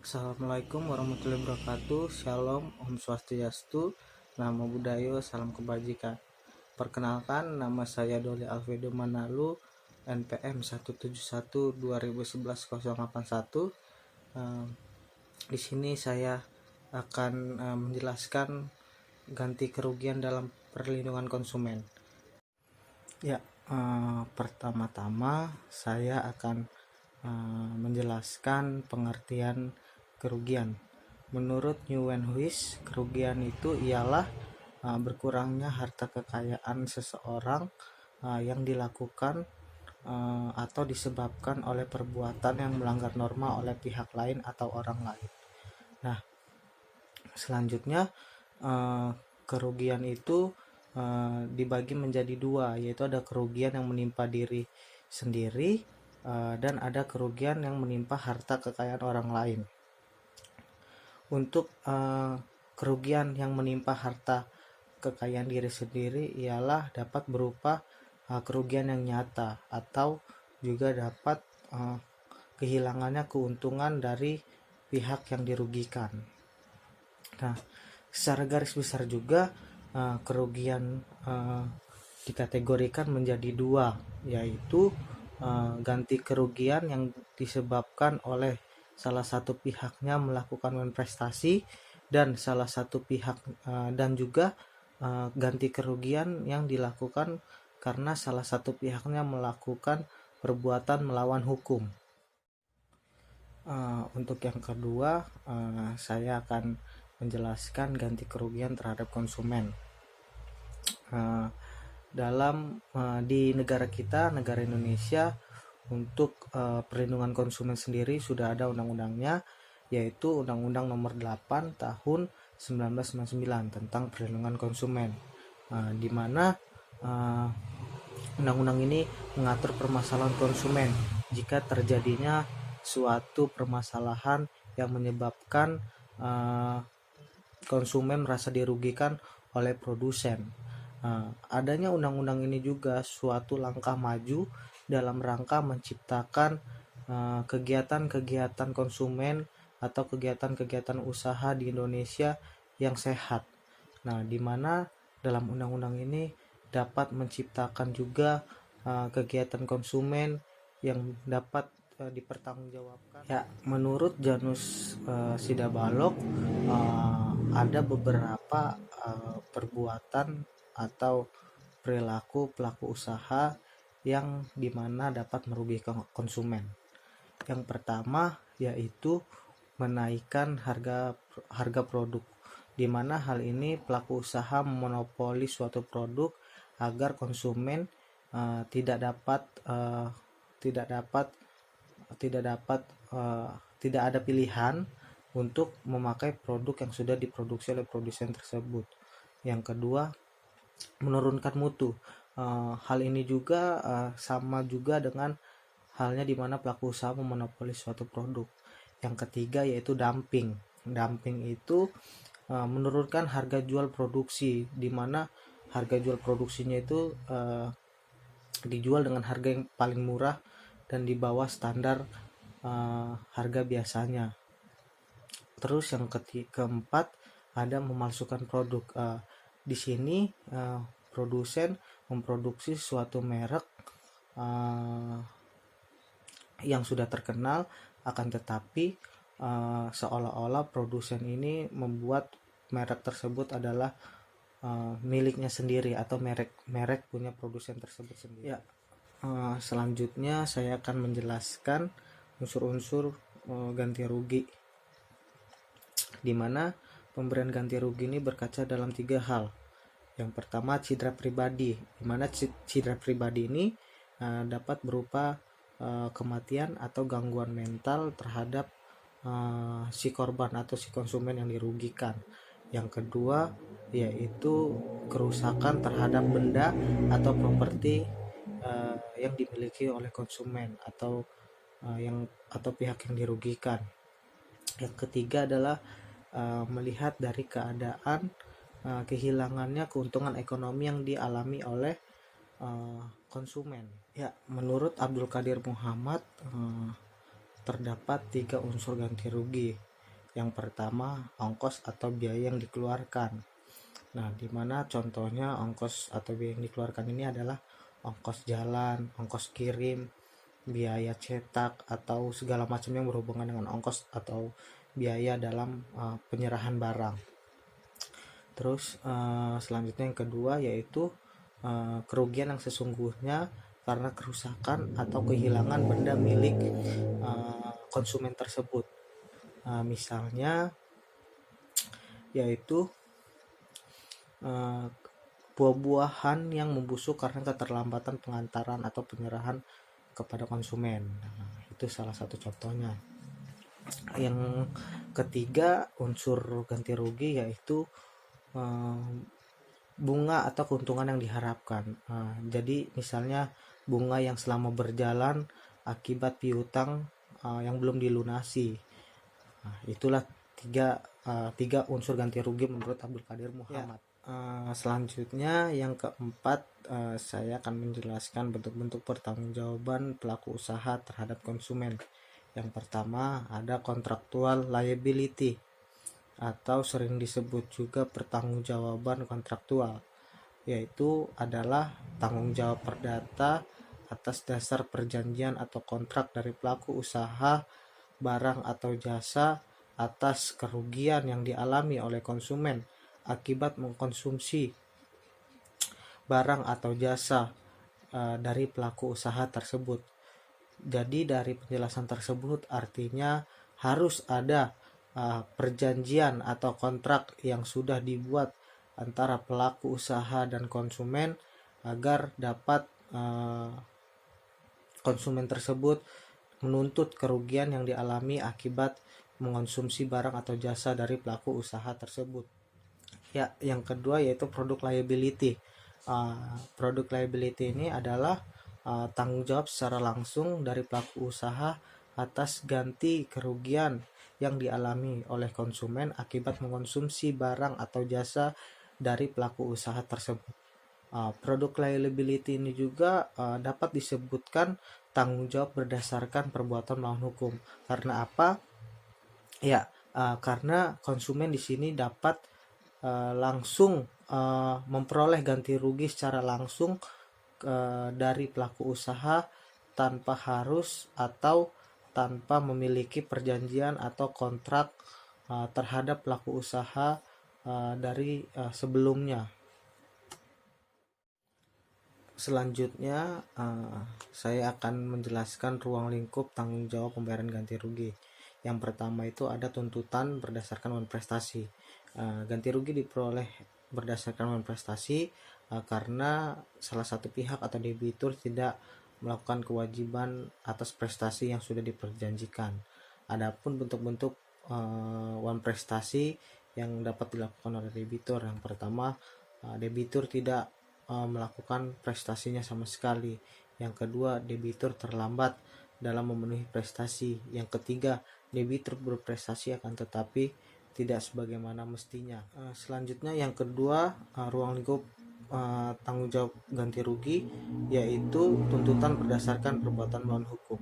Assalamualaikum warahmatullahi wabarakatuh. Shalom, Om Swastiastu, Namo Buddhaya, salam kebajikan. Perkenalkan, nama saya Doli Alfredo Manalu, NPM 1712011-081. Di sini saya akan menjelaskan ganti kerugian dalam perlindungan konsumen. Ya, pertama-tama saya akan menjelaskan pengertian kerugian. Menurut Nguyen Huis, kerugian itu ialah berkurangnya harta kekayaan seseorang yang dilakukan atau disebabkan oleh perbuatan yang melanggar norma oleh pihak lain atau orang lain. Nah, selanjutnya kerugian itu dibagi menjadi dua, yaitu ada kerugian yang menimpa diri sendiri dan ada kerugian yang menimpa harta kekayaan orang lain. Untuk kerugian yang menimpa harta kekayaan diri sendiri ialah dapat berupa kerugian yang nyata atau juga dapat kehilangannya keuntungan dari pihak yang dirugikan. Nah, secara garis besar juga kerugian dikategorikan menjadi dua, yaitu ganti kerugian yang disebabkan oleh salah satu pihaknya melakukan investasi dan salah satu pihak dan juga ganti kerugian yang dilakukan karena salah satu pihaknya melakukan perbuatan melawan hukum. Untuk yang kedua, saya akan menjelaskan ganti kerugian terhadap konsumen. Di negara kita, negara Indonesia, untuk perlindungan konsumen sendiri sudah ada undang-undangnya, yaitu Undang-Undang Nomor 8 Tahun 1999 tentang perlindungan konsumen, di mana undang-undang ini mengatur permasalahan konsumen jika terjadinya suatu permasalahan yang menyebabkan konsumen merasa dirugikan oleh produsen. Adanya undang-undang ini juga suatu langkah maju dalam rangka menciptakan kegiatan-kegiatan konsumen atau kegiatan-kegiatan usaha di Indonesia yang sehat. Nah, di mana dalam undang-undang ini dapat menciptakan juga kegiatan konsumen yang dapat dipertanggungjawabkan. Ya, menurut Janus Sidabalok, ada beberapa perbuatan atau perilaku pelaku usaha yang dimana dapat merugikan konsumen. Yang pertama yaitu menaikkan harga produk, di mana hal ini pelaku usaha memonopoli suatu produk agar konsumen tidak ada pilihan untuk memakai produk yang sudah diproduksi oleh produsen tersebut. Yang kedua, menurunkan mutu. Hal ini juga sama juga dengan halnya di mana pelaku usaha memonopoli suatu produk. Yang ketiga yaitu dumping. Dumping itu menurunkan harga jual produksi, di mana harga jual produksinya itu dijual dengan harga yang paling murah dan di bawah standar harga biasanya. Terus yang keempat ada memalsukan produk. Di sini produsen memproduksi suatu merek yang sudah terkenal, akan tetapi seolah-olah produsen ini membuat merek tersebut adalah miliknya sendiri atau merek punya produsen tersebut sendiri. Ya, selanjutnya saya akan menjelaskan unsur-unsur ganti rugi, di mana pemberian ganti rugi ini berkaca dalam 3 hal. Yang pertama, cedera pribadi, di mana cedera pribadi ini dapat berupa kematian atau gangguan mental terhadap si korban atau si konsumen yang dirugikan. Yang kedua yaitu kerusakan terhadap benda atau properti yang dimiliki oleh konsumen atau pihak yang dirugikan. Yang ketiga adalah melihat dari keadaan kehilangannya keuntungan ekonomi yang dialami oleh konsumen. Ya, menurut Abdul Qadir Muhammad terdapat 3 unsur ganti rugi. Yang pertama, ongkos atau biaya yang dikeluarkan. Nah, dimana contohnya ongkos atau biaya yang dikeluarkan ini adalah ongkos jalan, ongkos kirim, biaya cetak, atau segala macam yang berhubungan dengan ongkos atau biaya dalam penyerahan barang. Terus selanjutnya yang kedua yaitu kerugian yang sesungguhnya karena kerusakan atau kehilangan benda milik konsumen tersebut. Misalnya yaitu buah-buahan yang membusuk karena keterlambatan pengantaran atau penyerahan kepada konsumen. Itu salah satu contohnya. Yang ketiga, unsur ganti rugi yaitu bunga atau keuntungan yang diharapkan. Jadi misalnya bunga yang selama berjalan akibat piutang yang belum dilunasi. Itulah tiga unsur ganti rugi menurut Abdul Qadir Muhammad. Selanjutnya yang keempat, saya akan menjelaskan bentuk-bentuk pertanggungjawaban pelaku usaha terhadap konsumen. Yang pertama ada contractual liability atau sering disebut juga pertanggungjawaban kontraktual, yaitu adalah tanggung jawab perdata atas dasar perjanjian atau kontrak dari pelaku usaha barang atau jasa atas kerugian yang dialami oleh konsumen akibat mengkonsumsi barang atau jasa dari pelaku usaha tersebut. Jadi dari penjelasan tersebut artinya harus ada perjanjian atau kontrak yang sudah dibuat antara pelaku usaha dan konsumen agar dapat konsumen tersebut menuntut kerugian yang dialami akibat mengonsumsi barang atau jasa dari pelaku usaha tersebut. Ya, yang kedua yaitu produk liability. Produk liability ini adalah tanggung jawab secara langsung dari pelaku usaha atas ganti kerugian yang dialami oleh konsumen akibat mengonsumsi barang atau jasa dari pelaku usaha tersebut. Produk liability ini juga dapat disebutkan tanggung jawab berdasarkan perbuatan melawan hukum. Karena apa? Ya, karena konsumen di sini dapat langsung memperoleh ganti rugi secara langsung dari pelaku usaha tanpa harus atau tanpa memiliki perjanjian atau kontrak terhadap pelaku usaha dari sebelumnya. Selanjutnya saya akan menjelaskan ruang lingkup tanggung jawab pembayaran ganti rugi. Yang pertama itu ada tuntutan berdasarkan uang prestasi. Ganti rugi diperoleh berdasarkan uang prestasi karena salah satu pihak atau debitur tidak melakukan kewajiban atas prestasi yang sudah diperjanjikan. Adapun bentuk-bentuk uang prestasi yang dapat dilakukan oleh debitur, yang pertama debitur tidak melakukan prestasinya sama sekali. Yang kedua, debitur terlambat dalam memenuhi prestasi. Yang ketiga, debitur berprestasi akan tetapi tidak sebagaimana mestinya. Selanjutnya yang kedua, ruang lingkup tanggung jawab ganti rugi yaitu tuntutan berdasarkan perbuatan melawan hukum.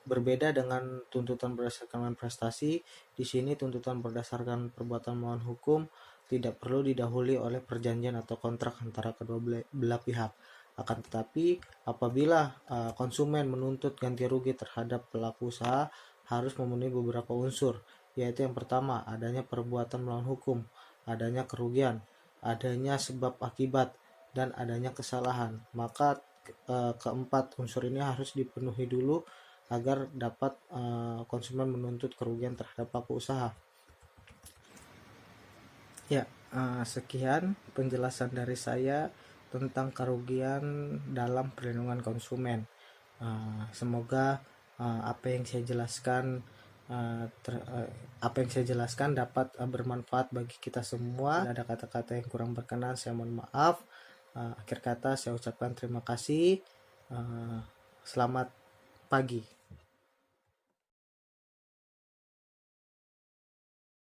Berbeda dengan tuntutan berdasarkan prestasi, di sini tuntutan berdasarkan perbuatan melawan hukum tidak perlu didahului oleh perjanjian atau kontrak antara kedua belah pihak. Akan tetapi apabila konsumen menuntut ganti rugi terhadap pelaku usaha harus memenuhi beberapa unsur, yaitu yang pertama adanya perbuatan melawan hukum, adanya kerugian, adanya sebab akibat, dan adanya kesalahan. Maka keempat unsur ini harus dipenuhi dulu agar dapat konsumen menuntut kerugian terhadap pelaku usaha. Ya, sekian penjelasan dari saya tentang kerugian dalam perlindungan konsumen. Semoga apa yang saya jelaskan dapat bermanfaat bagi kita semua. Ada kata-kata yang kurang berkenan, saya mohon maaf. Akhir kata saya ucapkan terima kasih. Selamat pagi.